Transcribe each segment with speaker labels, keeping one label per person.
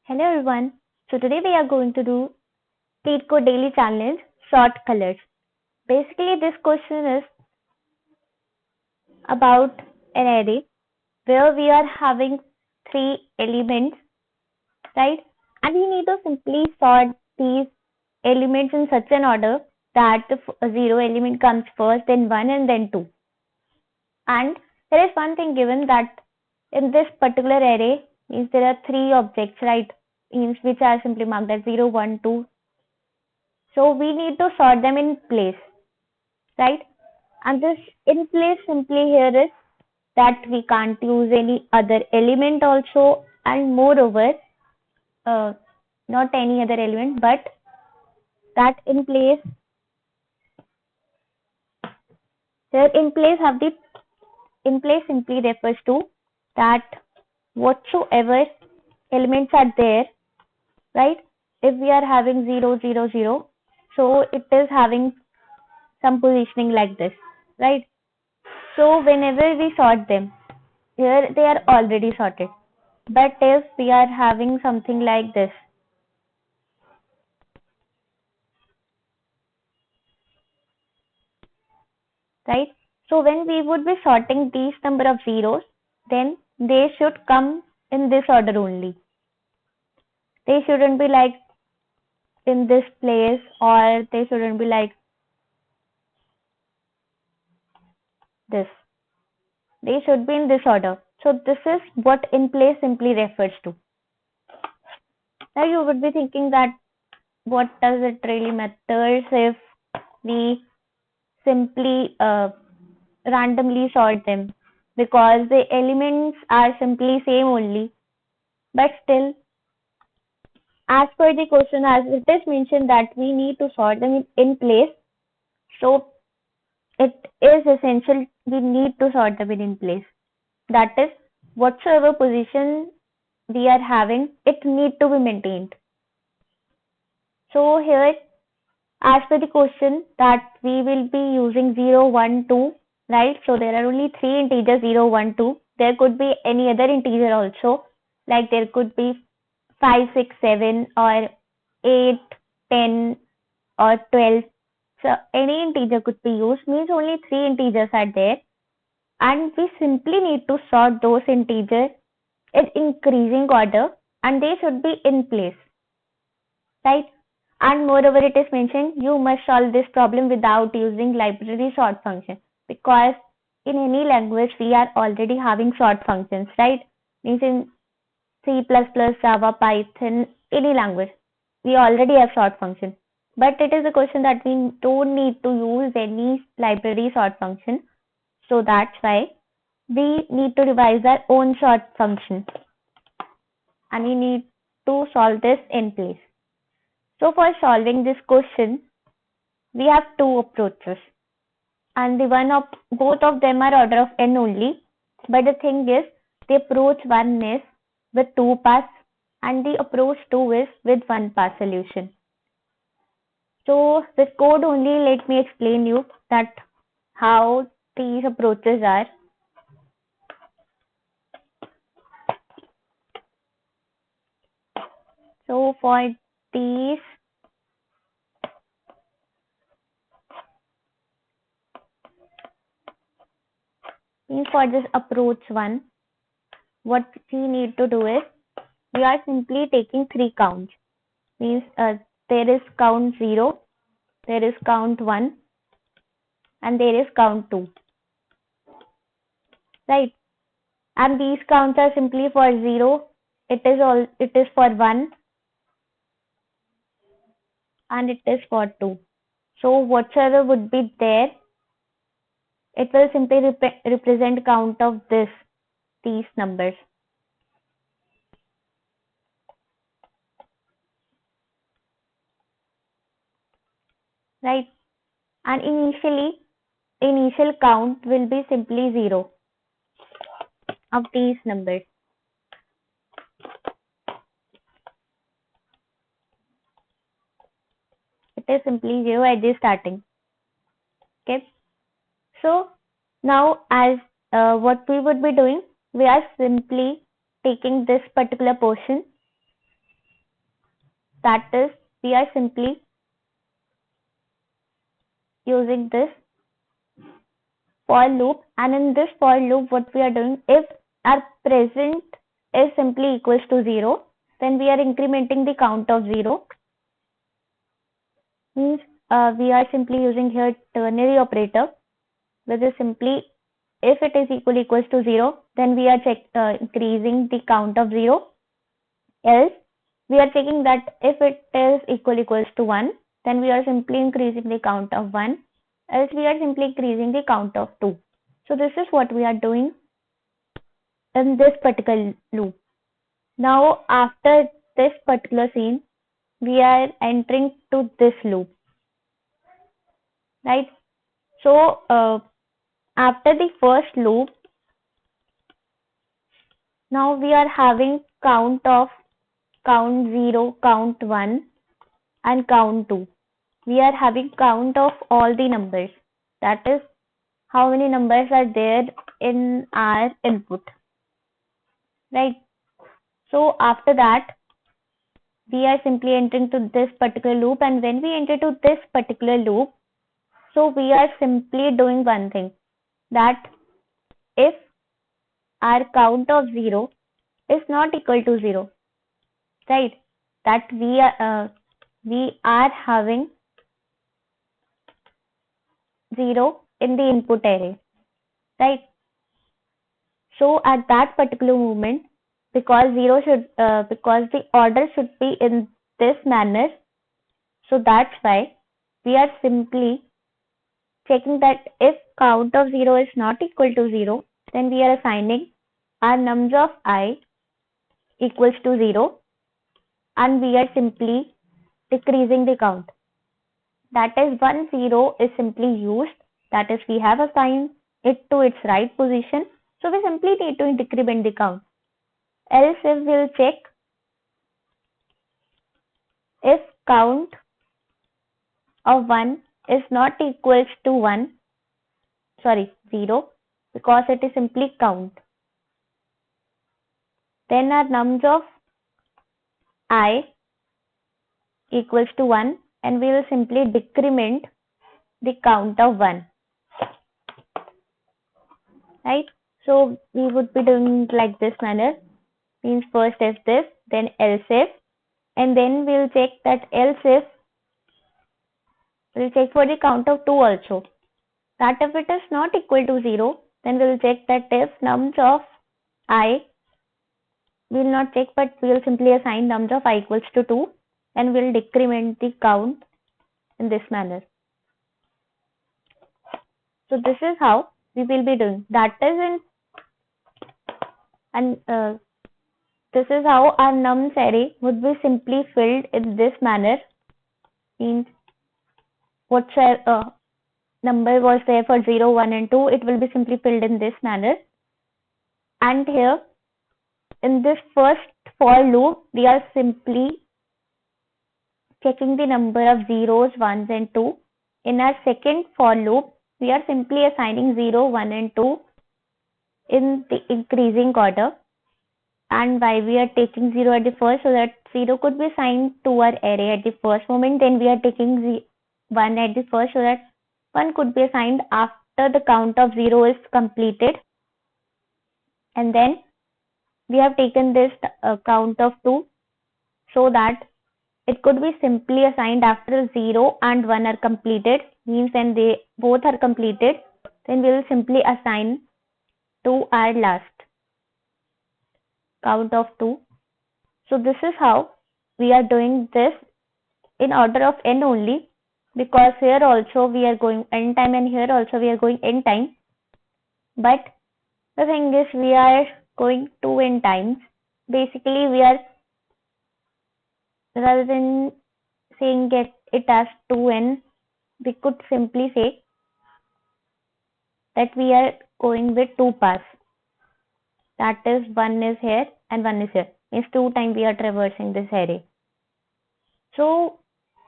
Speaker 1: Hello everyone. So today we are going to do Cheat Code Daily Challenge Short Colors. Basically this question is about an array where we are having three elements, right? And we need to simply sort these elements in such an order that the zero element comes first, then one and then two. And there is one thing given that in this particular array means there are three objects, right? Means which are simply marked as 0, 1, 2. So we need to sort them in place, right? And this in place simply here is that we can't use any other element also, and moreover, uh, not any other element, but that in place, here in place have the in place simply refers to that whatsoever elements are there, right? If we are having 0, 0, 0, so it is having some positioning like this, right? So whenever we sort them, here they are already sorted. But if we are having something like this, right? So when we would be sorting these number of zeros, then they should come in this order only. They shouldn't be like in this place, or they shouldn't be like this. They should be in this order. So this is what in place simply refers to. Now you would be thinking that what does it really matter if we simply randomly sort them, because the elements are simply same only, but still as per the question, as it is mentioned that we need to sort them in place, so it is essential we need to sort them in place. That is, whatsoever position we are having, it need to be maintained. So here, as per the question, that we will be using 0, 1, 2, right? So there are only three integers, 0, 1, 2. There could be any other integer also, like there could be 5, 6, 7, or 8, 10, or 12. So any integer could be used, means only three integers are there, and we simply need to sort those integers in increasing order, and they should be in place, right? And moreover, it is mentioned you must solve this problem without using library sort function, because in any language we are already having sort functions, right? Means in C++, Java, Python, any language, we already have sort function. But it is a question that we don't need to use any library sort function. So that's why we need to devise our own sort function, and we need to solve this in place. So for solving this question, we have two approaches, and the one of both of them are order of n only. But the thing is, the approach one is with two paths, and the approach two is with one path solution. So with code only, let me explain you that how these approaches are. So for these, for this approach one, what we need to do is we are simply taking three counts. Means there is count 0, there is count 1, and there is count 2, right? And these counts are simply for 0, it is for 1, and it is for 2. So whatsoever would be there, it will simply represent count of these numbers, right? And initial count will be simply 0 of these numbers. It is simply 0 at the starting. Okay. So now as what we would be doing, we are simply taking this particular portion That is, we are simply using this for loop, and in this for loop what we are doing, if our present is simply equals to 0, then we are incrementing the count of 0. Means we are simply using here ternary operator, which is simply if it is equals to 0, then we are increasing the count of 0. Else we are checking that if it is equals to 1, then we are simply increasing the count of 1. Else we are simply increasing the count of 2. So this is what we are doing in this particular loop. Now after this particular scene, we are entering to this loop, right? So after the first loop, now we are having count 0, count 1 and count 2. We are having count of all the numbers. That is how many numbers are there in our input, right? So after that, we are simply entering to this particular loop, and when we enter to this particular loop, so we are simply doing one thing, that if our count of 0 is not equal to 0, right, that we are having 0 in the input array, right? So at that particular moment, because because the order should be in this manner, so that's why we are simply checking that if count of 0 is not equal to 0, then we are assigning our nums of I equals to 0, and we are simply decreasing the count. That is, 1 0 is simply used, that is, we have assigned it to its right position, so we simply need to decrement the count. Else if we'll check if count of 1 is not equals to 0, because it is simply count, then our nums of I equals to 1, and we will simply decrement the count of 1, right? So we would be doing like this manner, means first if this, then else if, and then we'll check that else if, we'll check for the count of 2 also, that if it is not equal to 0, then we'll check that if nums of I, we'll not check, but we'll simply assign nums of I equals to 2, and we'll decrement the count in this manner. So this is how we will be doing. That is this is how our nums array would be simply filled in this manner. Means whatever number was there for 0, 1 and 2, it will be simply filled in this manner. And here in this first for loop, we are simply checking the number of zeros, ones and 2. In our second for loop, we are simply assigning 0, 1 and 2 in the increasing order. And why we are taking 0 at the first, so that 0 could be assigned to our array at the first moment, then we are taking 1 at the first, so that 1 could be assigned after the count of 0 is completed. And then we have taken this count of 2, so that it could be simply assigned after 0 and 1 are completed. Means when they both are completed, then we will simply assign to our last count of 2. So this is how we are doing this in order of n only, because here also we are going n time and here also we are going n time. But the thing is, we are going 2 n times. Basically, we are, rather than saying it as 2n, we could simply say that we are going with 2 paths. That is, 1 is here and 1 is here. Means 2 times we are traversing this array. So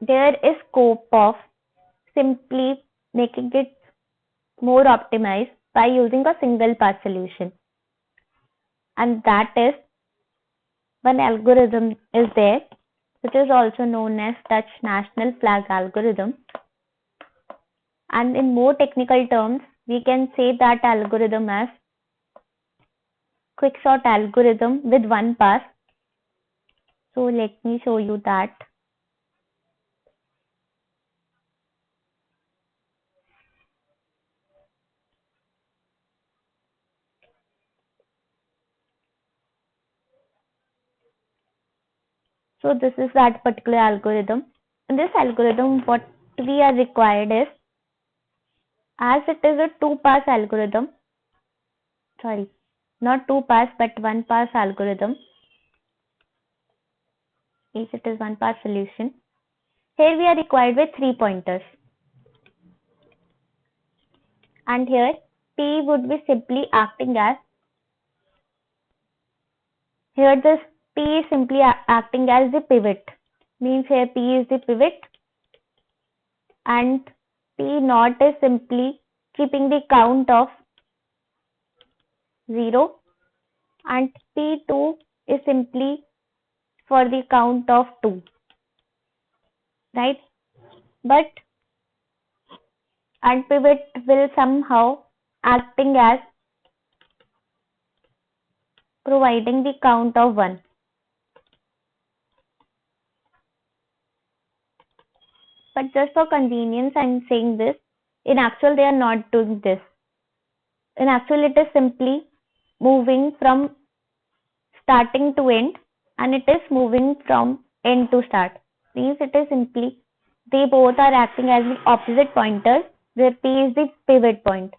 Speaker 1: there is scope of simply making it more optimized by using a single path solution. And that is, one algorithm is there which is also known as Dutch national flag algorithm. And in more technical terms, we can say that algorithm as quicksort algorithm with one pass. So let me show you that. So this is that particular algorithm. In this algorithm, what we are required is, as it is a two-pass algorithm, sorry, not two-pass but one-pass algorithm, if it is one-pass solution, here we are required with 3 pointers. And here P would be simply acting as, here this P is simply acting as the pivot. Means here P is the pivot and P naught is simply keeping the count of 0 and P2 is simply for the count of 2, right? But and pivot will somehow acting as providing the count of 1. But just for convenience I am saying this. In actual they are not doing this. In actual it is simply moving from starting to end and it is moving from end to start. Means it is simply they both are acting as the opposite pointers where P is the pivot point.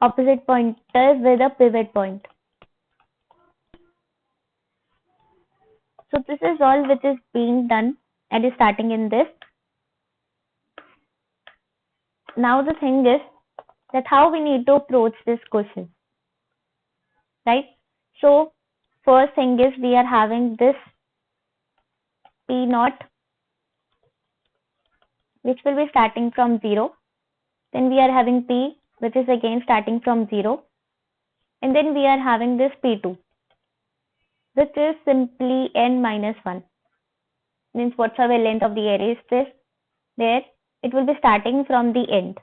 Speaker 1: Opposite pointers with a pivot point. So this is all which is being done and is starting in this. Now the thing is that how we need to approach this question, right? So first thing is we are having this P naught which will be starting from 0. Then we are having P which is again starting from 0. And then we are having this P2 which is simply n minus 1. Means whatsoever length of the array is this, there it will be starting from the end.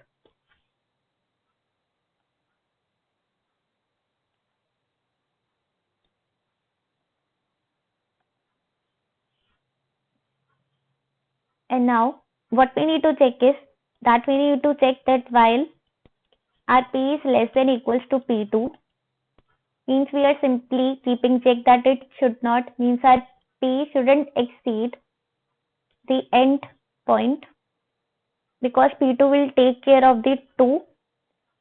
Speaker 1: And now what we need to check is that we need to check that while our P is less than equals to P2, means we are simply keeping check that it should not, means our P shouldn't exceed the end point because P2 will take care of the 2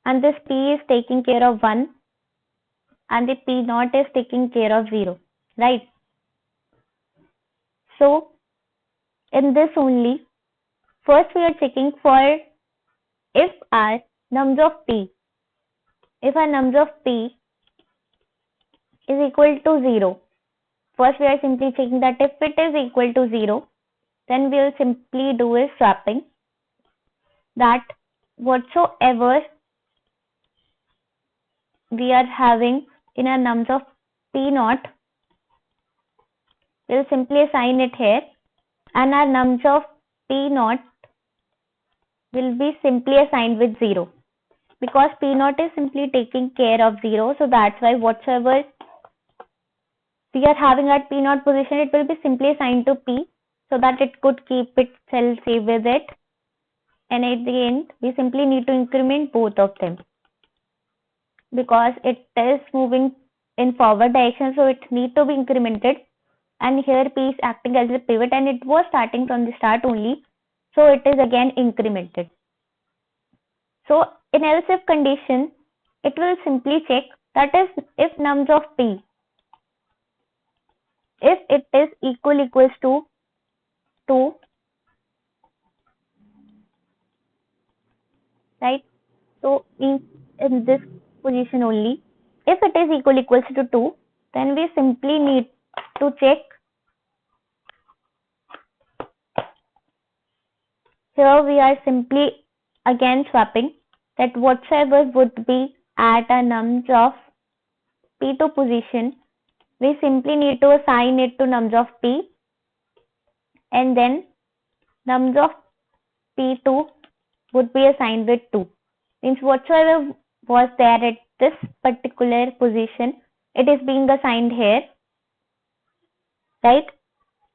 Speaker 1: and this P is taking care of 1 and the P naught is taking care of 0, right? So in this only, first we are checking for if our nums of P, if our nums of P is equal to 0. First we are simply checking that if it is equal to 0, then we will simply do is swapping, that whatsoever we are having in our nums of P naught, we will simply assign it here and our nums of P naught will be simply assigned with 0 because P naught is simply taking care of 0. So that's why whatsoever we are having at P naught position, it will be simply assigned to P so that it could keep itself safe with it. And at the end, we simply need to increment both of them because it is moving in forward direction, so it needs to be incremented. And here P is acting as a pivot and it was starting from the start only, so it is again incremented. So in else if condition, it will simply check that is if nums of P, if it is equals to 2, right? So in this position only, if it is equals to 2, then we simply need to check. Here we are simply again swapping that whatsoever would be at a nums of P2 position, we simply need to assign it to nums of P and then nums of P2 would be assigned with 2. Means whatsoever was there at this particular position, it is being assigned here, right?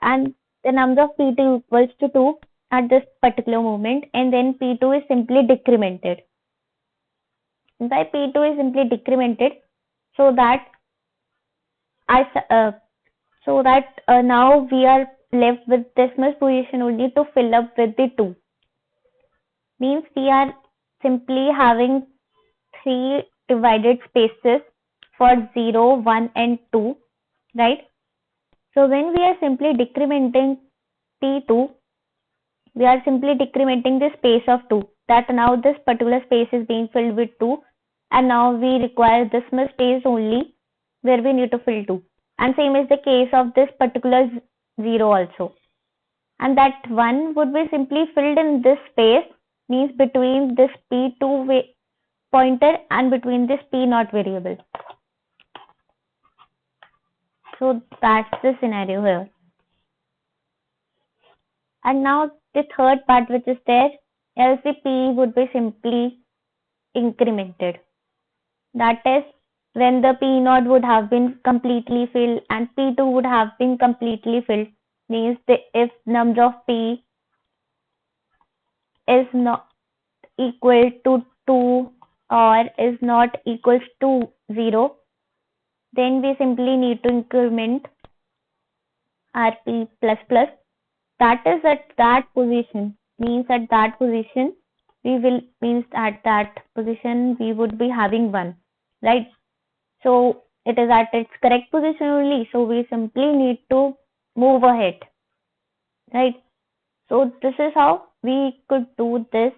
Speaker 1: And the number of P2 equals to 2 at this particular moment, and then P2 is simply decremented. Why P2 is simply decremented? So that I now we are left with this much position only to fill up with the 2. Means we are simply having 3 divided spaces for 0, 1 and 2, right? So when we are simply decrementing P2, we are simply decrementing the space of 2. That now this particular space is being filled with 2, and now we require this much space only where we need to fill 2. And same is the case of this particular 0 also. And that 1 would be simply filled in this space, means between this P2 pointer and between this P0 variable. So that's the scenario here. And now the third part which is there, else the P would be simply incremented. That is when the P0 would have been completely filled and P2 would have been completely filled, means if number of P is not equal to 2 or is not equals to 0, then we simply need to increment RP plus plus. That is at that position, means at that position we would be having 1, right? So it is at its correct position only, so we simply need to move ahead, right? So this is how we could do this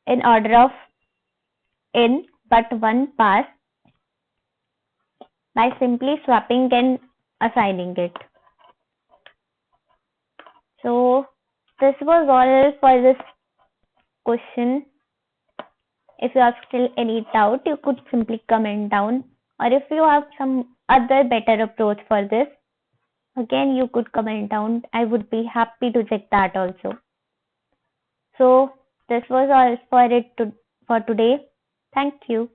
Speaker 1: in order of n but one pass by simply swapping and assigning it. So this was all for this question. If you have still any doubt, you could simply comment down, or if you have some other better approach for this, again you could comment down. I would be happy to check that also. So this was all for today. Thank you.